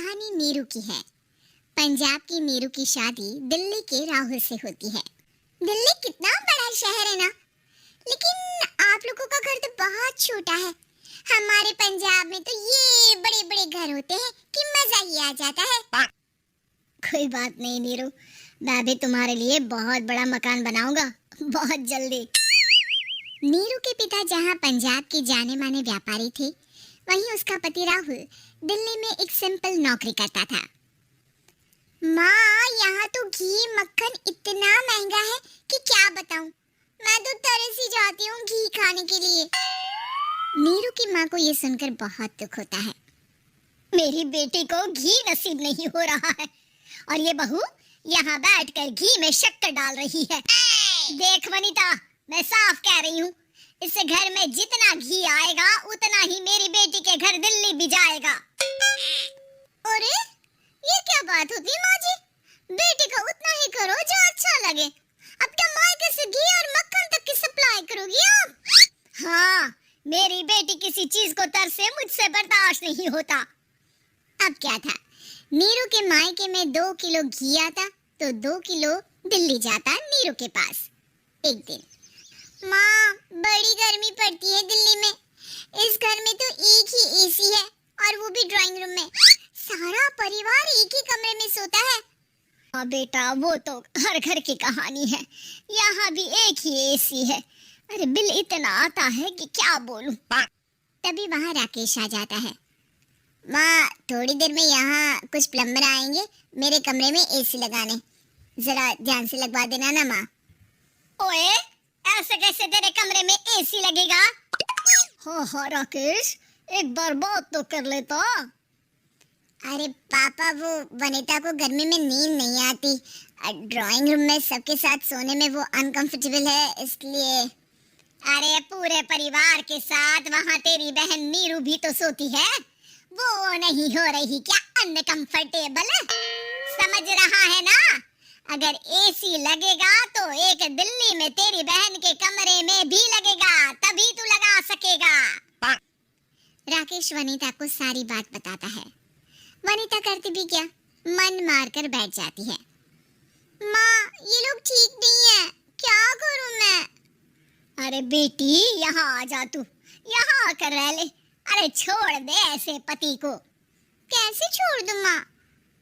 कहानी नीरू की है। पंजाब की नीरू की शादी दिल्ली के राहुल से होती है। दिल्ली कितना बड़ा शहर है ना, लेकिन आप लोगों का घर तो बहुत छोटा है। हमारे पंजाब में तो ये बड़े बड़े घर होते हैं कि मजा ही आ जाता है। कोई बात नहीं नीरू, मैं भी तुम्हारे लिए बहुत बड़ा मकान बनाऊंगा बहुत जल्दी। नीरू के पिता जहाँ पंजाब के जाने माने व्यापारी थे, वहीं उसका पति राहुल दिल्ली में एक सिंपल नौकरी करता था। माँ, यहाँ तो घी मक्खन इतना महंगा है कि क्या बताऊं। मैं तो तरस ही जाती हूँ घी खाने के लिए। नीरू की माँ को ये सुनकर बहुत दुख होता है। मेरी बेटी को घी नसीब नहीं हो रहा है और ये बहू यहाँ बैठकर घी में शक्कर डाल रही है। देख वनिता, मैं साफ कह रही हूँ, इस घर में जितना घी आएगा उतना ही मेरी बेटी के घर दिल्ली भी जाएगा। अरे ये क्या बात होती है माँ जी? बेटी को उतना ही करो जो अच्छा लगे। अब क्या मायके से घी और मक्खन तक की सप्लाई करोगी आप? हाँ, मेरी बेटी किसी चीज को तरसे मुझसे बर्दाश्त नहीं होता। अब क्या था, नीरू के मायके में 2 किलो घी आता तो 2 किलो दिल्ली जाता नीरू के पास। एक दिन, माँ बड़ी गर्मी पड़ती है दिल्ली में। इस घर में तो एक ही एसी है और वो भी ड्राइंग रूम में। सारा परिवार एक ही कमरे में सोता है। हाँ बेटा, वो तो हर घर की कहानी है। यहाँ भी एक ही एसी है। अरे बिल इतना आता है कि क्या बोलूं। तभी वहाँ राकेश आ जाता है। माँ, थोड़ी देर में यहाँ कुछ प्लम्बर आएंगे मेरे कमरे में एसी लगाने, जरा ध्यान से लगवा देना ना माँ। ओए, ऐसे कैसे तेरे कमरे में एसी लगेगा? हाँ राकेश, एक बार बात तो कर लेता। अरे पापा, वो वनिता को गर्मी में नींद नहीं आती। ड्राइंग रूम में सबके साथ सोने में वो अनकंफर्टेबल है, इसलिए। अरे पूरे परिवार के साथ वहाँ तेरी बहन नीरू भी तो सोती है। वो नहीं हो रही क्या अनकंफर्टेबल? समझ रहा है ना? अगर एसी लगेगा तो एक दिल्ली में तेरी बहन के कमरे में भी लगेगा, तभी तू लगा सकेगा। राकेश वनिता को सारी बात बताता है। वनिता करती भी क्या, मन मारकर बैठ जाती है। माँ, ये लोग ठीक नहीं है, क्या करूं मैं? अरे बेटी, यहाँ आ जा तू, यहाँ आकर रह ले। अरे छोड़ दे ऐसे पति को। कैसे छोड़ दूं माँ?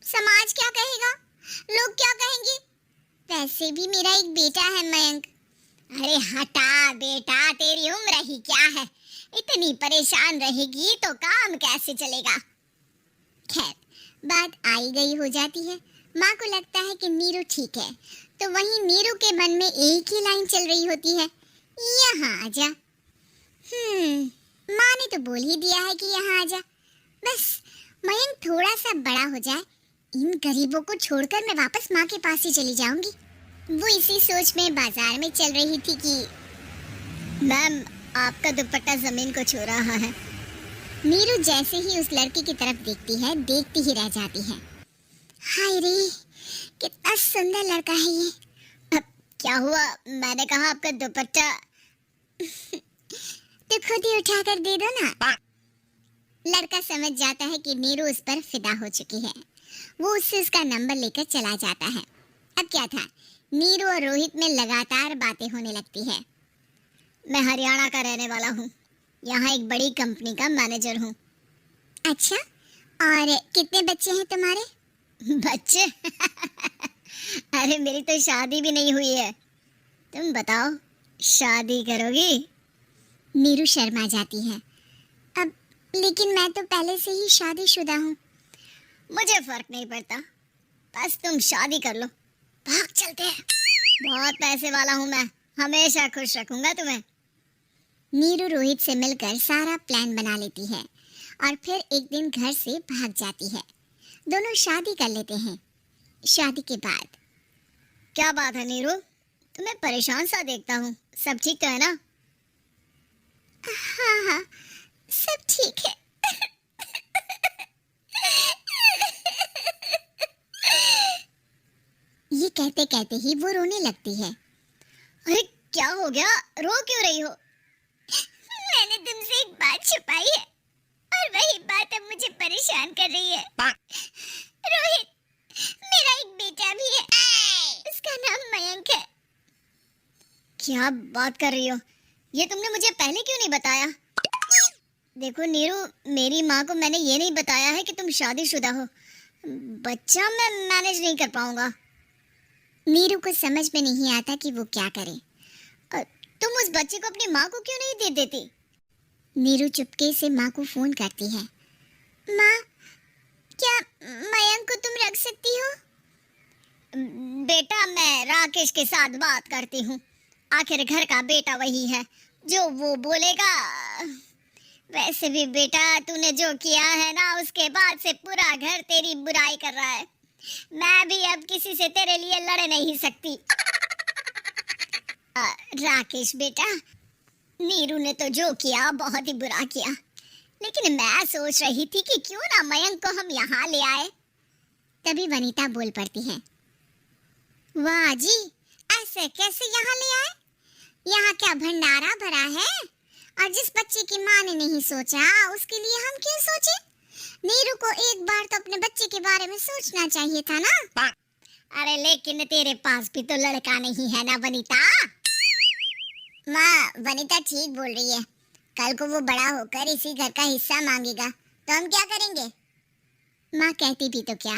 समाज क्या कहेगा, लोग क्या कहेंगे? वैसे भी मेरा एक बेटा है मयंक। अरे हटा बेटा, तेरी उम्र ही क्या है, इतनी परेशान रहेगी तो काम कैसे चलेगा। खैर, बात आई गई हो जाती है। माँ को लगता है कि नीरू ठीक है, तो वहीं नीरू के मन में एक ही लाइन चल रही होती है, यहाँ आजा। माँ ने तो बोल ही दिया है कि यहाँ आजा। बस मयंक थोड़ा सा बड़ा हो जाए, इन गरीबों को छोड़कर मैं वापस माँ के पास ही चली जाऊंगी। वो इसी सोच में बाजार में चल रही थी कि मैम, आपका दुपट्टा जमीन को छू रहा है। नीरू जैसे ही उस लड़की की तरफ देखती है, देखती ही रह जाती है। हाय रे, कितना सुंदर लड़का है ये। अब क्या हुआ? मैंने कहा आपका दुपट्टा। तो खुद ही उठाकर दे दो ना। लड़का समझ जाता है कि नीरू उस पर फिदा हो चुकी है। वो उससे उसका नंबर लेकर चला जाता है। अब क्या था, नीरू और रोहित में लगातार बातें होने लगती है। मैं हरियाणा का रहने वाला हूँ, यहाँ एक बड़ी कंपनी का मैनेजर हूँ। अच्छा, और कितने बच्चे हैं तुम्हारे? बच्चे? अरे मेरी तो शादी भी नहीं हुई है। तुम बताओ, शादी करोगी? नीरू शर्मा जाती है। अब लेकिन मैं तो पहले से ही शादीशुदा हूँ। मुझे फर्क नहीं पड़ता, बस तुम शादी कर लो, भाग चलते हैं। बहुत पैसे वाला हूँ मैं, हमेशा खुश रखूंगा तुम्हें। नीरू रोहित से मिलकर सारा प्लान बना लेती है और फिर एक दिन घर से भाग जाती है। दोनों शादी कर लेते हैं। शादी के बाद, क्या बात है नीरू, तुम्हें परेशान सा देखता हूँ, सब ठीक तो है ना? हाँ हाँ, सब ठीक है। ये कहते कहते ही वो रोने लगती है। अरे क्या हो गया, रो क्यों रही हो? मैंने तुमसे एक बात छुपाई है और वही बात अब मुझे परेशान कर रही है। क्या बात कर रही हो? ये तुमने मुझे पहले क्यों नहीं बताया? देखो नीरू, मेरी माँ को मैंने ये नहीं बताया है कि तुम शादीशुदा हो। बच्चा मैं मैनेज नहीं कर पाऊंगा। नीरू को समझ में नहीं आता कि वो क्या करे। तुम उस बच्चे को अपनी माँ को क्यों नहीं दे देती? नीरू चुपके से माँ को फोन करती है। माँ, क्या मयंक को तुम रख सकती हो? बेटा, मैं राकेश के साथ बात करती हूँ। आखिर घर का बेटा वही है, जो वो बोलेगा। वैसे भी बेटा, तूने जो किया है ना, उसके बाद से पूरा घर तेरी बुराई कर रहा है। मैं भी अब किसी से तेरे लिए लड़ नहीं सकती। राकेश बेटा, नीरू ने तो जो किया बहुत ही बुरा किया, लेकिन मैं सोच रही थी कि क्यों ना मयंक को हम यहाँ ले आए। तभी वनीता बोल पड़ती है। वाह जी, ऐसे कैसे यहाँ ले आए? यहाँ क्या भंडारा भरा है? और जिस बच्चे की माँ ने नहीं सोचा, उसके लिए हम क्यों सोचे? नीरू को एक बार तो अपने बच्चे के बारे में सोचना चाहिए था ना। अरे लेकिन तेरे पास भी तो लड़का नहीं है ना वनीता? माँ, वनीता ठीक बोल रही है। कल को वो बड़ा होकर इसी घर का हिस्सा मांगेगा, तो हम क्या करेंगे? माँ कहती भी तो क्या,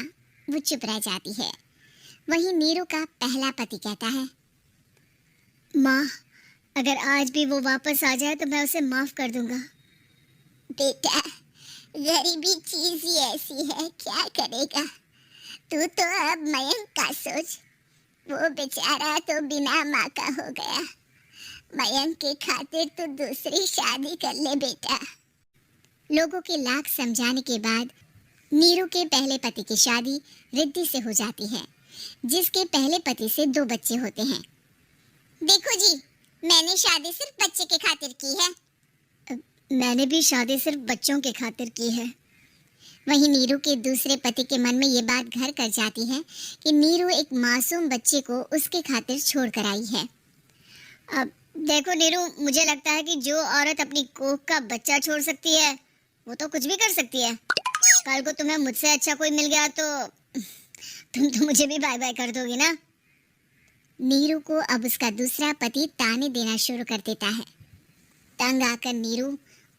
वो चुप रह जाती है। वहीं नीरू का पहला पति कहता है। माँ, अगर आज भी वो वापस आ जाए तो मैं उसे माफ कर दूंगा। बेटा, गरीबी चीज ही ऐसी है, क्या करेगा? तू तो अब मयंक का सोच। वो बेचारा तो बिना माँ का हो गया। मयंक के खातिर तो दूसरी शादी कर ले बेटा। लोगों के लाख समझाने के बाद नीरू के पहले पति की शादी रिद्धि से हो जाती है, जिसके पहले पति से 2 बच्चे होते हैं। देखो जी, मैंने शादी सिर्फ बच्चे के खातिर की है। मैंने भी शादी सिर्फ बच्चों के खातिर की है। वहीं नीरू के दूसरे पति के मन में ये बात घर कर जाती है कि नीरू एक मासूम बच्चे को उसके खातिर छोड़ कर आई है। अब देखो नीरू, मुझे लगता है कि जो औरत अपनी कोख का बच्चा छोड़ सकती है, वो तो कुछ भी कर सकती है। कल को तुम्हें मुझसे अच्छा कोई मिल गया तो तुम तो मुझे भी बाय बाय कर दोगी ना। नीरू को अब उसका दूसरा पति ताने देना शुरू कर देता है। तंग आकर नीरू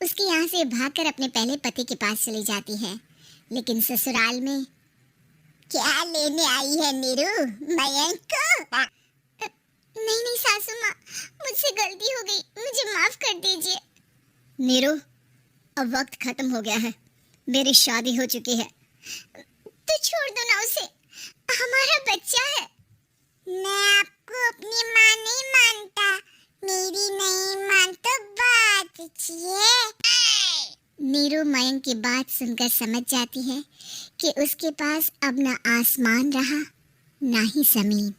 उसके यहाँ से भागकर अपने पहले पति के पास चली जाती है। लेकिन ससुराल में क्या लेने आई है नीरू, मयंक को? नहीं नहीं सासू माँ, मुझसे गलती हो गई, मुझे माफ कर दीजिए। नीरू, अब वक्त खत्म हो गया है, मेरी शादी हो चुकी है। तो छोड़ दो ना उसे, हमारा बच्चा है। मैं आपको अपनी माँ नहीं मानता, मेरी नहीं मान तो बात पूछिए। नीरू मयंक की बात सुनकर समझ जाती है कि उसके पास अब न आसमान रहा, ना ही जमीन।